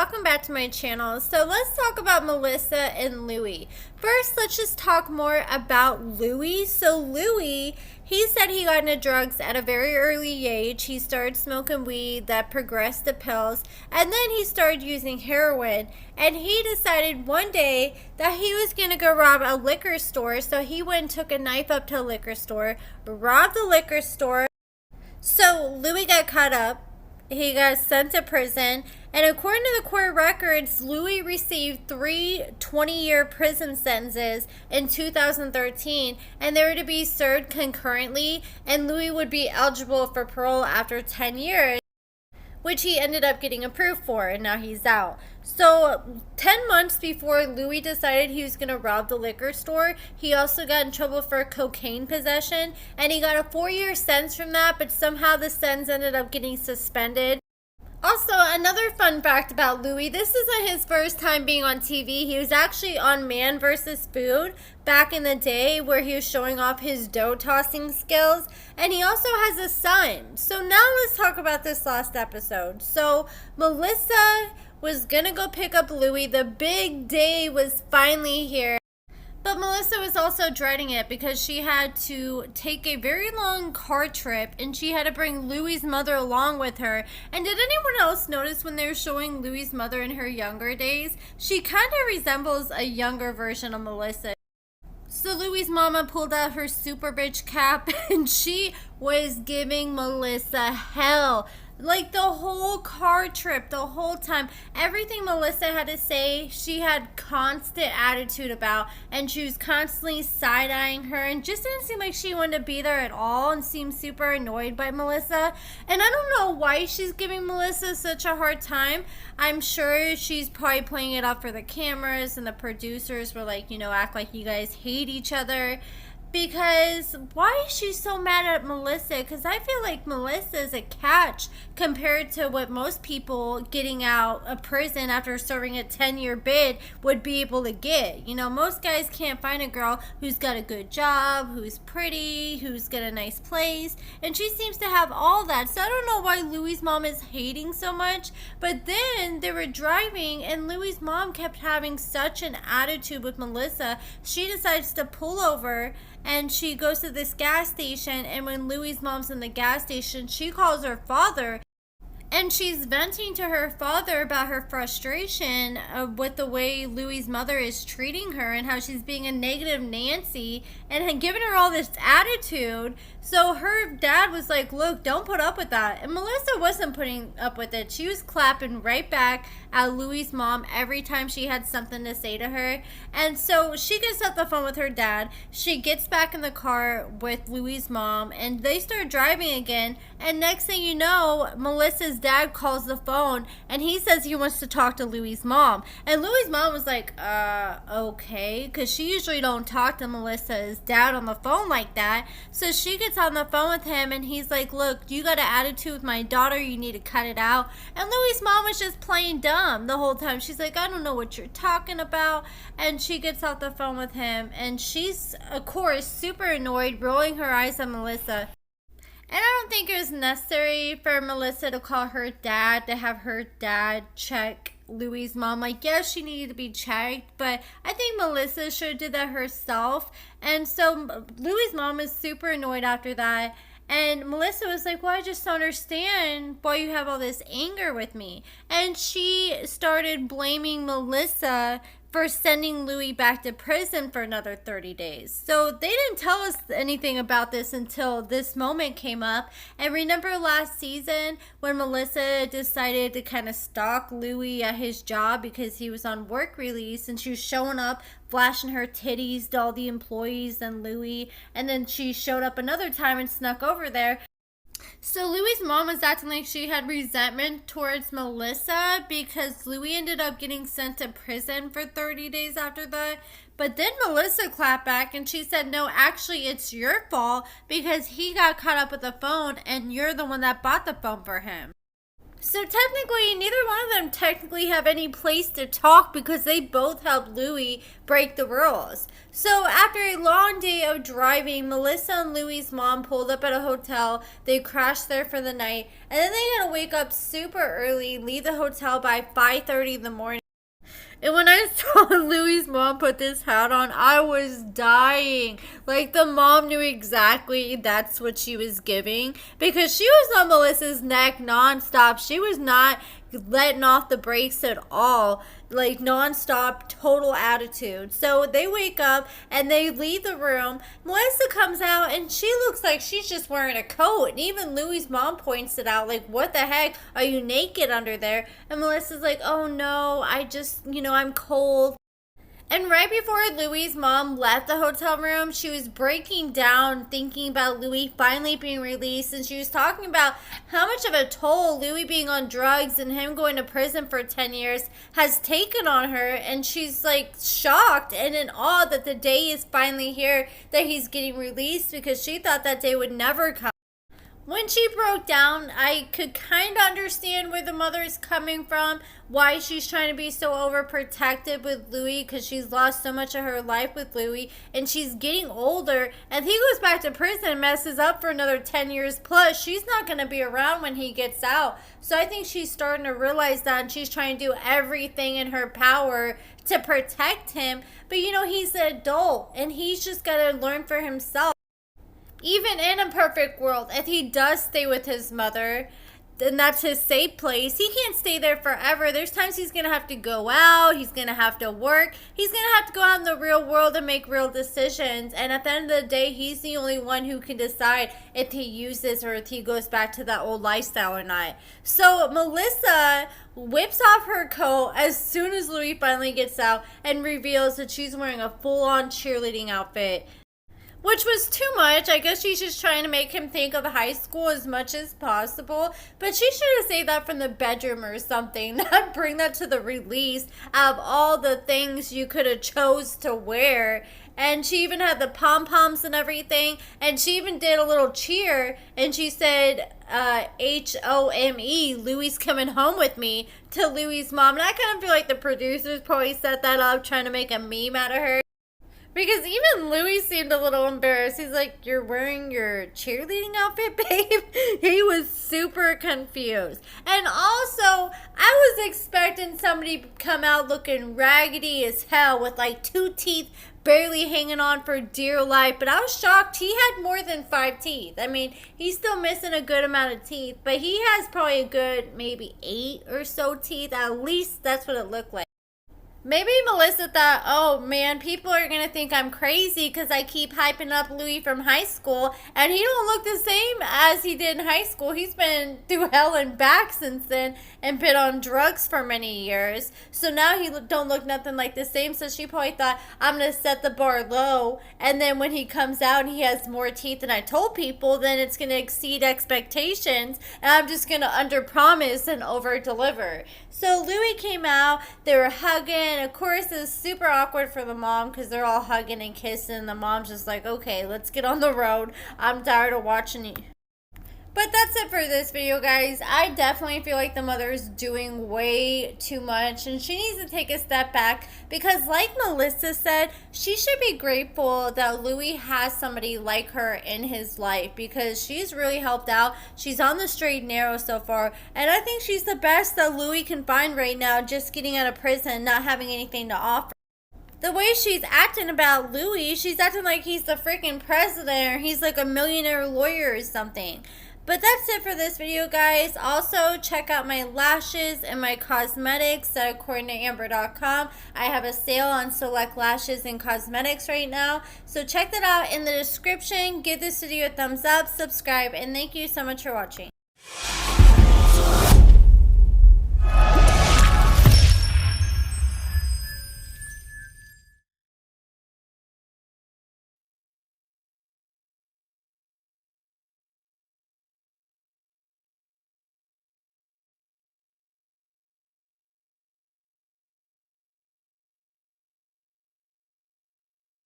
welcome back to my channel. So let's talk about Melissa and Louie. First, let's just talk more about Louie. So Louie, he said he got into drugs at a very early age. He started smoking weed that progressed to pills, and then he started using heroin. And he decided one day that he was going to go rob a liquor store. So he went and took a knife up to a liquor store, robbed the liquor store. So Louie got caught up. He got sent to prison, and according to the court records, Louie received 3 20-year prison sentences in 2013, and they were to be served concurrently, and Louie would be eligible for parole after 10 years, which he ended up getting approved for, and now he's out. So 10 months before Louie decided he was going to rob the liquor store, he also got in trouble for cocaine possession, and he got a 4-year sentence from that, but somehow the sentence ended up getting suspended. Also, another fun fact about Louie, this isn't his first time being on TV. He was actually on Man vs. Food back in the day where he was showing off his dough tossing skills. And he also has a son. So now let's talk about this last episode. So Melissa was going to go pick up Louie. The big day was finally here. But Melissa was also dreading it because she had to take a very long car trip and she had to bring Louie's mother along with her. And did anyone else notice when they were showing Louie's mother in her younger days? She kind of resembles a younger version of Melissa. So Louie's mama pulled out her super bitch cap and she was giving Melissa hell. Like the whole car trip, the whole time, everything Melissa had to say, she had constant attitude about, and she was constantly side-eyeing her, and just didn't seem like she wanted to be there at all, and seemed super annoyed by Melissa. And I don't know why she's giving Melissa such a hard time. I'm sure she's probably playing it up for the cameras, and the producers were like, act like you guys hate each other. Because why is she so mad at Melissa? Because I feel like Melissa is a catch compared to what most people getting out of prison after serving a 10-year bid would be able to get. Most guys can't find a girl who's got a good job, who's pretty, who's got a nice place, and she seems to have all that. So I don't know why Louie's mom is hating so much. But then they were driving and Louie's mom kept having such an attitude with Melissa. She decides to pull over and she goes to this gas station, and when Louie's mom's in the gas station, she calls her father. And she's venting to her father about her frustration with the way Louie's mother is treating her and how she's being a negative Nancy and had given her all this attitude. So her dad was like, look, don't put up with that. And Melissa wasn't putting up with it. She was clapping right back at Louie's mom every time she had something to say to her. And so she gets off the phone with her dad. She gets back in the car with Louie's mom and they start driving again. And next thing you know, Melissa's dad calls the phone and he says he wants to talk to Louie's mom. And Louie's mom was like, okay, because she usually don't talk to Melissa's dad on the phone like that. So she gets on the phone with him and he's like, look, you got an attitude with my daughter, you need to cut it out. And Louie's mom was just playing dumb the whole time. She's like, I don't know what you're talking about. And she gets off the phone with him and she's, of course, super annoyed, rolling her eyes at Melissa. And I don't think it was necessary for Melissa to call her dad, to have her dad check Louie's mom. Like, yes, she needed to be checked, but I think Melissa should have did that herself. And so Louie's mom is super annoyed after that. And Melissa was like, well, I just don't understand why you have all this anger with me. And she started blaming Melissa for sending Louie back to prison for another 30 days. So they didn't tell us anything about this until this moment came up. And remember last season when Melissa decided to kind of stalk Louie at his job because he was on work release and she was showing up flashing her titties to all the employees and Louie, and then she showed up another time and snuck over there. So Louie's mom was acting like she had resentment towards Melissa because Louie ended up getting sent to prison for 30 days after that. But then Melissa clapped back and she said, no, actually it's your fault because he got caught up with the phone and you're the one that bought the phone for him. So technically, neither one of them technically have any place to talk because they both helped Louie break the rules. So after a long day of driving, Melissa and Louie's mom pulled up at a hotel. They crashed there for the night, and then they had to wake up super early, leave the hotel by 5:30 in the morning. And when I saw Louie's mom put this hat on, I was dying. Like, the mom knew exactly that's what she was giving. Because she was on Melissa's neck nonstop. She was not letting off the brakes at all. Like, nonstop, total attitude. So they wake up and they leave the room. Melissa comes out and she looks like she's just wearing a coat. And even Louie's mom points it out. Like, what the heck? Are you naked under there? And Melissa's like, oh no, I just, I'm cold. And right before Louie's mom left the hotel room, she was breaking down thinking about Louie finally being released. And she was talking about how much of a toll Louie being on drugs and him going to prison for 10 years has taken on her. And she's like shocked and in awe that the day is finally here that he's getting released, because she thought that day would never come. When she broke down, I could kind of understand where the mother is coming from, why she's trying to be so overprotective with Louie, because she's lost so much of her life with Louie, and she's getting older, and he goes back to prison and messes up for another 10 years plus. She's not going to be around when he gets out. So I think she's starting to realize that, and she's trying to do everything in her power to protect him. But he's an adult, and he's just got to learn for himself. Even in a perfect world, if he does stay with his mother, then that's his safe place. He can't stay there forever. There's times he's going to have to go out. He's going to have to work. He's going to have to go out in the real world and make real decisions. And at the end of the day, he's the only one who can decide if he uses or if he goes back to that old lifestyle or not. So Melissa whips off her coat as soon as Louie finally gets out and reveals that she's wearing a full-on cheerleading outfit, which was too much. I guess she's just trying to make him think of high school as much as possible. But she should have saved that from the bedroom or something. Not bring that to the release out of all the things you could have chose to wear. And she even had the pom-poms and everything. And she even did a little cheer. And she said, H-O-M-E, Louie's coming home with me, to Louie's mom. And I kind of feel like the producers probably set that up, trying to make a meme out of her. Because even Louie seemed a little embarrassed. He's like, you're wearing your cheerleading outfit, babe? He was super confused. And also, I was expecting somebody to come out looking raggedy as hell with like 2 teeth barely hanging on for dear life. But I was shocked. He had more than 5 teeth. I mean, he's still missing a good amount of teeth. But he has probably a good maybe 8 or so teeth. At least that's what it looked like. Maybe Melissa thought, oh man, people are going to think I'm crazy because I keep hyping up Louie from high school, and he don't look the same as he did in high school. He's been through hell and back since then and been on drugs for many years. So now he don't look nothing like the same. So she probably thought, I'm going to set the bar low, and then when he comes out and he has more teeth than I told people, then it's going to exceed expectations, and I'm just going to underpromise and overdeliver. So Louie came out, they were hugging. Of course, it was super awkward for the mom because they're all hugging and kissing. And the mom's just like, okay, let's get on the road. I'm tired of watching you. But that's it for this video, guys. I definitely feel like the mother is doing way too much, and she needs to take a step back because, like Melissa said, she should be grateful that Louie has somebody like her in his life because she's really helped out. She's on the straight and narrow so far, and I think she's the best that Louie can find right now, just getting out of prison, not having anything to offer. The way she's acting about Louie, she's acting like he's the freaking president or he's like a millionaire lawyer or something. But that's it for this video, guys. Also, check out my lashes and my cosmetics at AccordingtoAmber.com. I have a sale on select lashes and cosmetics right now. So check that out in the description. Give this video a thumbs up, subscribe, and thank you so much for watching.